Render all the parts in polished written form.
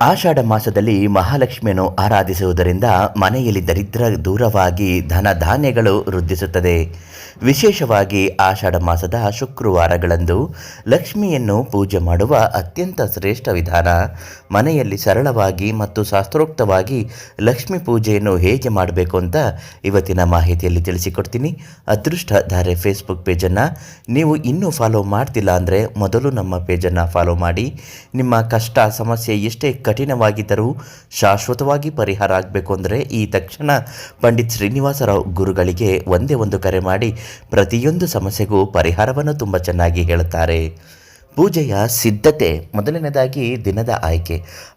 ಆಷಾಢ ಮಾಸದಲ್ಲಿ ಮಹಾಲಕ್ಷ್ಮಿಯನ್ನು ಆರಾಧಿಸುವುದರಿಂದ ಮನೆಯಲ್ಲಿ ದರಿದ್ರ ದೂರವಾಗಿ ಧನ ಧಾನ್ಯಗಳು ವೃದ್ಧಿಸುತ್ತದೆ. ವಿಶೇಷವಾಗಿ ಆಷಾಢ ಮಾಸದ ಶುಕ್ರವಾರಗಳಂದು ಲಕ್ಷ್ಮಿಯನ್ನು ಪೂಜೆ ಮಾಡುವ ಅತ್ಯಂತ ಶ್ರೇಷ್ಠ ವಿಧಾನ. ಮನೆಯಲ್ಲಿ ಸರಳವಾಗಿ ಮತ್ತು ಶಾಸ್ತ್ರೋಕ್ತವಾಗಿ ಲಕ್ಷ್ಮಿ ಪೂಜೆಯನ್ನು ಹೇಗೆ ಮಾಡಬೇಕು ಅಂತ ಇವತ್ತಿನ ಮಾಹಿತಿಯಲ್ಲಿ ತಿಳಿಸಿಕೊಡ್ತೀನಿ. ಅದೃಷ್ಟಧಾರೆ ಫೇಸ್ಬುಕ್ ಪೇಜನ್ನು ನೀವು ಇನ್ನೂ ಫಾಲೋ ಮಾಡ್ತಿಲ್ಲ ಅಂದರೆ ಮೊದಲು ನಮ್ಮ ಪೇಜನ್ನು ಫಾಲೋ ಮಾಡಿ. ನಿಮ್ಮ ಕಷ್ಟ ಸಮಸ್ಯೆ ಎಷ್ಟೇ ಕಠಿಣವಾಗಿದ್ದರೂ ಶಾಶ್ವತವಾಗಿ ಪರಿಹಾರ ಆಗಬೇಕು ಅಂದರೆ ಈ ತಕ್ಷಣ ಪಂಡಿತ್ ಶ್ರೀನಿವಾಸರಾವ್ ಗುರುಗಳಿಗೆ ಒಂದೇ ಒಂದು ಕರೆ ಮಾಡಿ ಪ್ರತಿಯೊಂದು ಸಮಸ್ಯೆಗೂ ಪರಿಹಾರವನ್ನು ತುಂಬ ಚೆನ್ನಾಗಿ ಹೇಳುತ್ತಾರೆ. ಪೂಜೆಯ ಸಿದ್ಧತೆ. ಮೊದಲನೇದಾಗಿ ದಿನದ ಆಯ್ಕೆ.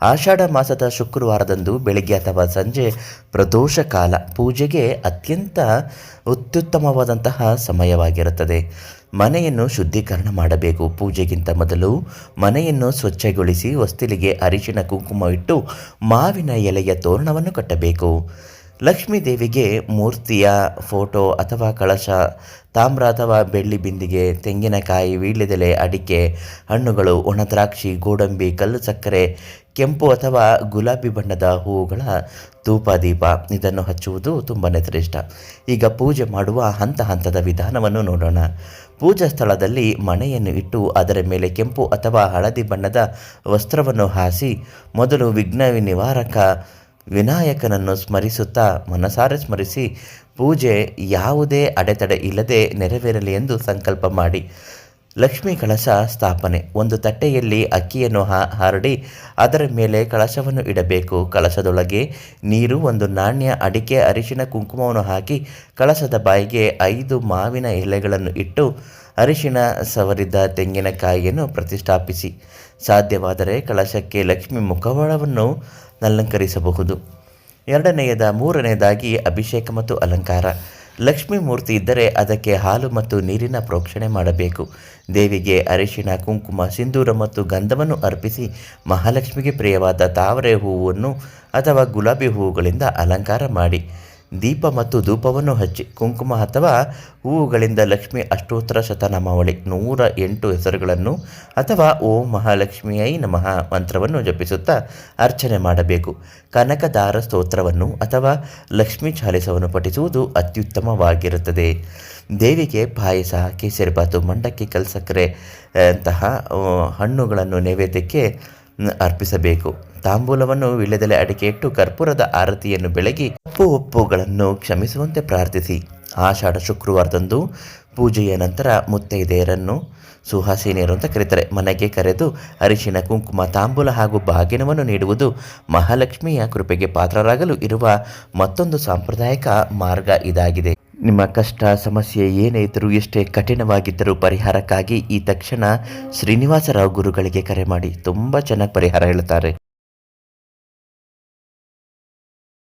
ಆಷಾಢ ಮಾಸದ ಶುಕ್ರವಾರದಂದು ಬೆಳಗ್ಗೆ ಅಥವಾ ಸಂಜೆ ಪ್ರದೋಷ ಕಾಲ ಪೂಜೆಗೆ ಅತ್ಯಂತ ಅತ್ಯುತ್ತಮವಾದಂತಹ ಸಮಯವಾಗಿರುತ್ತದೆ. ಮನೆಯನ್ನು ಶುದ್ಧೀಕರಣ ಮಾಡಬೇಕು. ಪೂಜೆಗಿಂತ ಮೊದಲು ಮನೆಯನ್ನು ಸ್ವಚ್ಛಗೊಳಿಸಿ ಹೊಸ್ತಿಲಿಗೆ ಅರಿಶಿಣ ಕುಂಕುಮ ಇಟ್ಟು ಮಾವಿನ ಎಲೆಯ ತೋರಣವನ್ನು ಕಟ್ಟಬೇಕು. ಲಕ್ಷ್ಮೀ ದೇವಿಗೆ ಮೂರ್ತಿಯ ಫೋಟೋ ಅಥವಾ ಕಳಶ, ತಾಮ್ರ ಅಥವಾ ಬೆಳ್ಳಿ ಬಿಂದಿಗೆ, ತೆಂಗಿನಕಾಯಿ, ವೀಳ್ಯದೆಲೆ, ಅಡಿಕೆ, ಹಣ್ಣುಗಳು, ಒಣದ್ರಾಕ್ಷಿ, ಗೋಡಂಬಿ, ಕಲ್ಲು ಸಕ್ಕರೆ, ಕೆಂಪು ಅಥವಾ ಗುಲಾಬಿ ಬಣ್ಣದ ಹೂವುಗಳ ಧೂಪ ದೀಪ ಇದನ್ನು ಹಚ್ಚುವುದು ತುಂಬಾ ಶ್ರೇಷ್ಠ. ಈಗ ಪೂಜೆ ಮಾಡುವ ಹಂತದ ವಿಧಾನವನ್ನು ನೋಡೋಣ. ಪೂಜಾ ಸ್ಥಳದಲ್ಲಿ ಮಣೆಯನ್ನು ಇಟ್ಟು ಅದರ ಮೇಲೆ ಕೆಂಪು ಅಥವಾ ಹಳದಿ ಬಣ್ಣದ ವಸ್ತ್ರವನ್ನು ಹಾಸಿ ಮೊದಲು ವಿಘ್ನ ನಿವಾರಕ ವಿನಾಯಕನನ್ನು ಸ್ಮರಿಸುತ್ತಾ ಮನಸಾರೆ ಸ್ಮರಿಸಿ ಪೂಜೆ ಯಾವುದೇ ಅಡೆತಡೆ ಇಲ್ಲದೆ ನೆರವೇರಲಿ ಎಂದು ಸಂಕಲ್ಪ ಮಾಡಿ. ಲಕ್ಷ್ಮೀ ಕಳಶ ಸ್ಥಾಪನೆ. ಒಂದು ತಟ್ಟೆಯಲ್ಲಿ ಅಕ್ಕಿಯನ್ನು ಹರಡಿ ಅದರ ಮೇಲೆ ಕಳಶವನ್ನು ಇಡಬೇಕು. ಕಳಶದೊಳಗೆ ನೀರು, ಒಂದು ನಾಣ್ಯ, ಅಡಿಕೆ, ಅರಿಶಿಣ ಕುಂಕುಮವನ್ನು ಹಾಕಿ ಕಳಶದ ಬಾಯಿಗೆ 5 ಮಾವಿನ ಎಲೆಗಳನ್ನು ಇಟ್ಟು ಅರಿಶಿಣ ಸವರಿದ ತೆಂಗಿನಕಾಯಿಯನ್ನು ಪ್ರತಿಷ್ಠಾಪಿಸಿ. ಸಾಧ್ಯವಾದರೆ ಕಳಶಕ್ಕೆ ಲಕ್ಷ್ಮಿ ಮುಖವಾಡವನ್ನು ಅಲಂಕರಿಸಬಹುದು. ಮೂರನೆಯದಾಗಿ ಅಭಿಷೇಕ ಮತ್ತು ಅಲಂಕಾರ. ಲಕ್ಷ್ಮೀ ಮೂರ್ತಿ ಇದ್ದರೆ ಅದಕ್ಕೆ ಹಾಲು ಮತ್ತು ನೀರಿನ ಪ್ರೋಕ್ಷಣೆ ಮಾಡಬೇಕು. ದೇವಿಗೆ ಅರಿಶಿಣ, ಕುಂಕುಮ, ಸಿಂಧೂರ ಮತ್ತು ಗಂಧವನ್ನು ಅರ್ಪಿಸಿ ಮಹಾಲಕ್ಷ್ಮಿಗೆ ಪ್ರಿಯವಾದ ತಾವರೆ ಹೂವನ್ನು ಅಥವಾ ಗುಲಾಬಿ ಹೂವುಗಳಿಂದ ಅಲಂಕಾರ ಮಾಡಿ. ದೀಪ ಮತ್ತು ಧೂಪವನ್ನು ಹಚ್ಚಿ ಕುಂಕುಮ ಅಥವಾ ಹೂವುಗಳಿಂದ ಲಕ್ಷ್ಮಿ ಅಷ್ಟೋತ್ತರ ಶತನಾಮಾವಳಿ 108 ಹೆಸರುಗಳನ್ನು ಅಥವಾ ಓಂ ಮಹಾಲಕ್ಷ್ಮಿಯೈ ನಮಃ ಮಂತ್ರವನ್ನು ಜಪಿಸುತ್ತಾ ಅರ್ಚನೆ ಮಾಡಬೇಕು. ಕನಕದಾರ ಸ್ತೋತ್ರವನ್ನು ಅಥವಾ ಲಕ್ಷ್ಮೀ ಚಾಲಿಸವನ್ನು ಪಠಿಸುವುದು ಅತ್ಯುತ್ತಮವಾಗಿರುತ್ತದೆ. ದೇವಿಗೆ ಪಾಯಸ, ಕೇಸರಿಬಾತು, ಮಂಡಕ್ಕಿ, ಕಲ್ಸಕ್ಕರೆ ಅಂತಹ ಹಣ್ಣುಗಳನ್ನು ನೈವೇದ್ಯಕ್ಕೆ ಅರ್ಪಿಸಬೇಕು. ತಾಂಬೂಲವನ್ನು ವೀಳ್ಯದೆಲೆ, ಅಡಿಕೆ ಇಟ್ಟು ಕರ್ಪೂರದ ಆರತಿಯನ್ನು ಬೆಳಗಿ ಒಪ್ಪುಗಳನ್ನು ಕ್ಷಮಿಸುವಂತೆ ಪ್ರಾರ್ಥಿಸಿ. ಆಷಾಢ ಶುಕ್ರವಾರದಂದು ಪೂಜೆಯ ನಂತರ ಮುತ್ತೈದೆಯರನ್ನು ಸುಹಾಸಿನಿಯರು ಅಂತ ಕರೀತಾರೆ, ಮನೆಗೆ ಕರೆದು ಅರಿಶಿಣ, ಕುಂಕುಮ, ತಾಂಬೂಲ ಹಾಗೂ ಬಾಗಿನವನ್ನು ನೀಡುವುದು ಮಹಾಲಕ್ಷ್ಮಿಯ ಕೃಪೆಗೆ ಪಾತ್ರರಾಗಲು ಇರುವ ಮತ್ತೊಂದು ಸಾಂಪ್ರದಾಯಿಕ ಮಾರ್ಗ ಇದಾಗಿದೆ. ನಿಮ್ಮ ಕಷ್ಟ ಸಮಸ್ಯೆ ಏನೇ ಇದ್ದರೂ, ಎಷ್ಟೇ ಕಠಿಣವಾಗಿದ್ದರೂ ಪರಿಹಾರಕ್ಕಾಗಿ ಈ ತಕ್ಷಣ ಶ್ರೀನಿವಾಸರಾವ್ ಗುರುಗಳಿಗೆ ಕರೆ ಮಾಡಿ. ತುಂಬ ಚೆನ್ನಾಗಿ ಪರಿಹಾರ ಹೇಳುತ್ತಾರೆ.